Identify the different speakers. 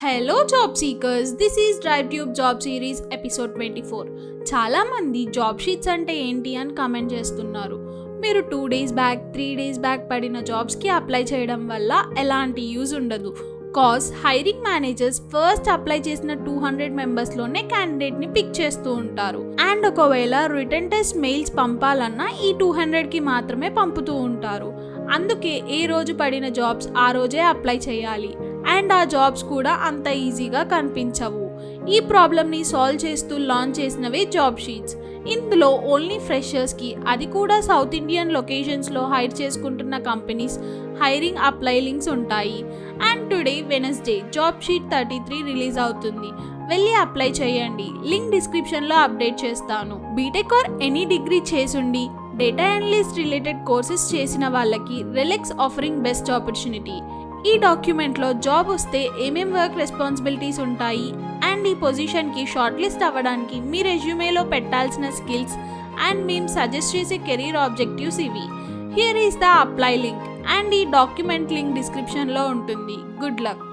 Speaker 1: Hello job seekers, this is drive tube job series episode 24. చాలామంది job sheets అంటే ఏంటి అని కామెంట్ చేస్తున్నారు. మీరు 2 days బ్యాక్ 3 days బ్యాక్ పడిన జాబ్స్కి అప్లై చేయడం వల్ల ఎలాంటి యూజ్ ఉండదు. Cause hiring managers first apply చేసిన 200 మెంబర్స్లోనే క్యాండిడేట్ని పిక్ చేస్తూ ఉంటారు. అండ్ ఒకవేళ రిటర్న్ టెస్ట్ మెయిల్స్ పంపాలన్నా ఈ 200కి మాత్రమే పంపుతూ ఉంటారు. అందుకే ఏ రోజు పడిన జాబ్స్ ఆ రోజే అప్లై చేయాలి. అండ్ ఆ జాబ్స్ కూడా అంత ఈజీగా కనిపించవు. ఈ ప్రాబ్లమ్ని సాల్వ్ చేస్తూ లాంచ్ చేసినవే జాబ్ షీట్స్. ఇందులో ఓన్లీ ఫ్రెషర్స్కి, అది కూడా సౌత్ ఇండియన్ లొకేషన్స్లో హైర్ చేసుకుంటున్న కంపెనీస్ హైరింగ్ అప్లై లింక్స్ ఉంటాయి. And today Wednesday job sheet 33 release అవుతుంది. వెళ్ళి అప్లై చేయండి. లింక్ డిస్క్రిప్షన్లో అప్డేట్ చేస్తాను. బీటెక్ ఆర్ ఎనీ డిగ్రీ చేసుండి డేటా అనలిస్ట్ రిలేటెడ్ కోర్సెస్ చేసిన వాళ్ళకి రెలెక్స్ ఆఫరింగ్ బెస్ట్ ఆపర్చునిటీ. ఈ డాక్యుమెంట్లో జాబ్ వస్తే ఏమేం వర్క్ రెస్పాన్సిబిలిటీస్ ఉంటాయి అండ్ ఈ పొజిషన్కి షార్ట్ లిస్ట్ అవ్వడానికి మీ రెజ్యూమేలో పెట్టాల్సిన స్కిల్స్ అండ్ మేము సజెస్ట్ చేసే కెరీర్ ఆబ్జెక్టివ్స్ ఇవి. Here is the apply link and ఈ డాక్యుమెంట్ లింక్ డిస్క్రిప్షన్లో ఉంటుంది. Good luck.